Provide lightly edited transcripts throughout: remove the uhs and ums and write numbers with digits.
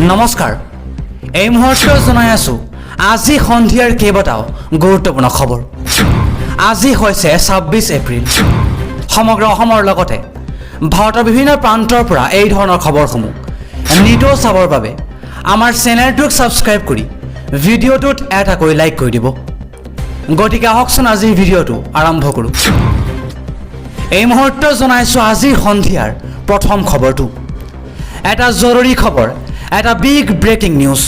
নমস্কাৰ এই মুহূৰ্তত জনাই আছো আজি সন্ধিয়াৰ কেইবাটাও গুৰুত্বপূৰ্ণ খবৰ আজি হৈছে 26 এপ্ৰিল সমগ্ৰ অসমৰ লগতে ভাৰতৰ বিভিন্ন প্ৰান্তৰ পৰা এই ধৰণৰ খবৰসমূহ নিতৌ চাবৰ বাবে আমাৰ চেনেলটোক সাবস্ক্ৰাইব কৰি ভিডিঅ'টোত এটা কৰি লাইক কৰি দিব গতিকে আহকচোন আজিৰ ভিডিঅ'টো আৰম্ভ কৰোঁ এই মুহূৰ্তত জনাইছো আজি সন্ধিয়াৰ প্ৰথম খবৰটো এটা জৰুৰী খবৰ এটা বিগ ব্ৰেকিং নিউজ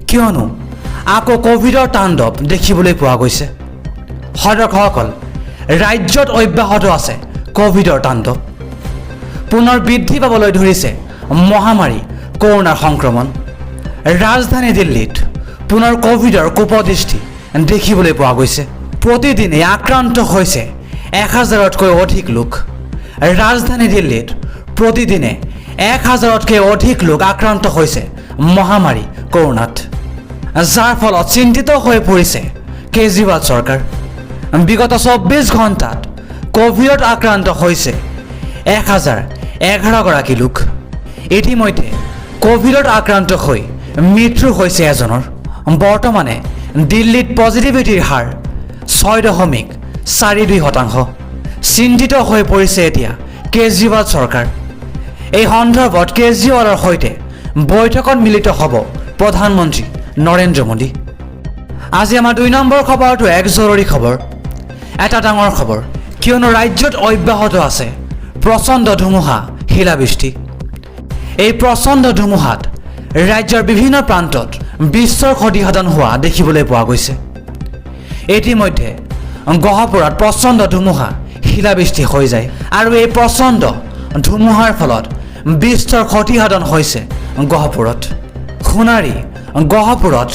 কিয়নো আকৌ কোভিডৰ তাণ্ডৱ দেখিবলৈ পোৱা গৈছে দৰ্শকসকল ৰাজ্যত অব্যাহত আছে কোভিডৰ তাণ্ডৱ পুনৰ বৃদ্ধি পাবলৈ ধৰিছে মহামাৰী কৰোনাৰ সংক্ৰমণ ৰাজধানী দিল্লীত পুনৰ কোভিডৰ কুপদৃষ্টি দেখিবলৈ পোৱা গৈছে প্ৰতিদিনে আক্ৰান্ত হৈছে 1000তকৈ অধিক লোক ৰাজধানী দিল্লীত প্ৰতিদিনে 1000তকৈ অধিক লোক আক্ৰান্ত হৈছে মহামাৰী কৰোনাত যাৰ ফলত চিন্তিত হৈ পৰিছে কেজৰিৱাল চৰকাৰ বিগত 24 ঘণ্টাত কোভিডত আক্ৰান্ত হৈছে 1011 গৰাকী লোক ইতিমধ্যে কোভিডত আক্ৰান্ত হৈ মৃত্যু হৈছে এজনৰ বৰ্তমানে দিল্লীত পজিটিভিটিৰ হাৰ 6.42% চিন্তিত হৈ পৰিছে এতিয়া কেজৰিৱাল চৰকাৰ এই সন্দৰ্ভত কেজৰিৱালৰ সৈতে বৈঠকত মিলিত হ'ব প্ৰধানমন্ত্ৰী নৰেন্দ্ৰ মোদী আজি আমাৰ 2 নম্বৰ খবৰটো এক জৰুৰী খবৰ এটা ডাঙৰ খবৰ কিয়নো ৰাজ্যত অব্যাহত আছে প্ৰচণ্ড ধুমুহা শিলাবৃষ্টি এই প্ৰচণ্ড ধুমুহাত ৰাজ্যৰ বিভিন্ন প্ৰান্তত বিশ্বৰ ক্ষতিসাধন হোৱা দেখিবলৈ পোৱা গৈছে ইতিমধ্যে গহপুৰত প্ৰচণ্ড ধুমুহা শিলাবৃষ্টি হৈ যায় আৰু এই প্ৰচণ্ড ধুমুহাৰ ফলত বিশ্বৰ ক্ষতিসাধন হৈছে গহপুৰত সোণাৰী গহপুৰত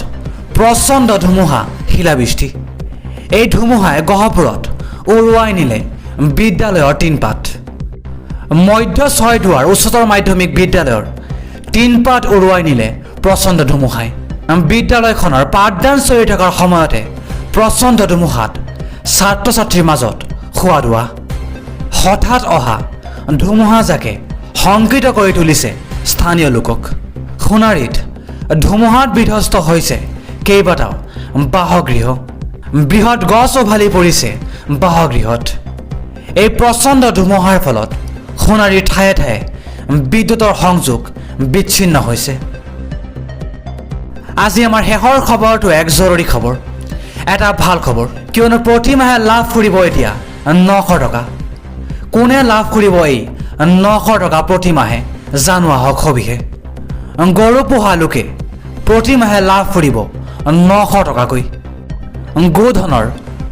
প্ৰচণ্ড ধুমুহা শিলাবৃষ্টি এই ধুমুহাই গহপুৰত উৰুৱাই নিলে বিদ্যালয়ৰ টিনপাত মধ্য ছয়দুৱাৰ উচ্চতৰ মাধ্যমিক বিদ্যালয়ৰ টিনপাত উৰুৱাই নিলে প্ৰচণ্ড ধুমুহাই বিদ্যালয়খনৰ পাঠদান চলি থকাৰ সময়তে প্ৰচণ্ড ধুমুহাত ছাত্ৰ ছাত্ৰীৰ মাজত খোৱা দোৱা হঠাৎ অহা ধুমুহাজাকে শংকিত কৰি তুলিছে স্থানীয় লোকক সোণাৰীত ধুমুহাত বিধ্বস্ত হৈছে কেইবাটাও বাসগৃহ বৃহৎ গছ উভালি পৰিছে বাসগৃহত এই প্ৰচণ্ড ধুমুহাৰ ফলত সোণাৰীৰ ঠায়ে ঠায়ে বিদ্যুতৰ সংযোগ বিচ্ছিন্ন হৈছে আজি আমাৰ শেষৰ খবৰটো এক জৰুৰী খবৰ এটা ভাল খবৰ কিয়নো প্ৰতিমাহে লাভ কৰিব এতিয়া 900 টকা কোনে লাভ কৰিব এই 900 টকা প্ৰতিমাহে জানোৱা হওক সবিহে গৰু পোহা লোকে প্ৰতিমাহে লাভ কৰিব 900 টকাকৈ গোধনৰ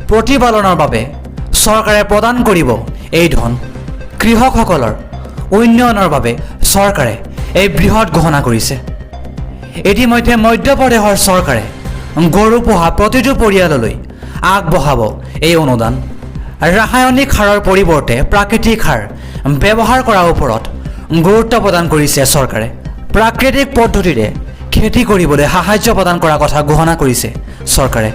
প্ৰতিপালনৰ বাবে চৰকাৰে প্ৰদান কৰিব এই ধন কৃষকসকলৰ উন্নয়নৰ বাবে চৰকাৰে এই বৃহৎ ঘোষণা কৰিছে ইতিমধ্যে মধ্যপ্ৰদেশৰ চৰকাৰে গৰু পোহা প্ৰতিটো পৰিয়াললৈ আগবঢ়াব এই অনুদান ৰাসায়নিক সাৰৰ পৰিৱৰ্তে প্ৰাকৃতিক সাৰ ব্যৱহাৰ কৰাৰ ওপৰত গুৰুত্ব প্ৰদান কৰিছে চৰকাৰে প্ৰাকৃতিক পদ্ধতিৰে খেতি কৰিবলৈ সাহায্য প্ৰদান কৰাৰ কথা ঘোষণা কৰিছে চৰকাৰে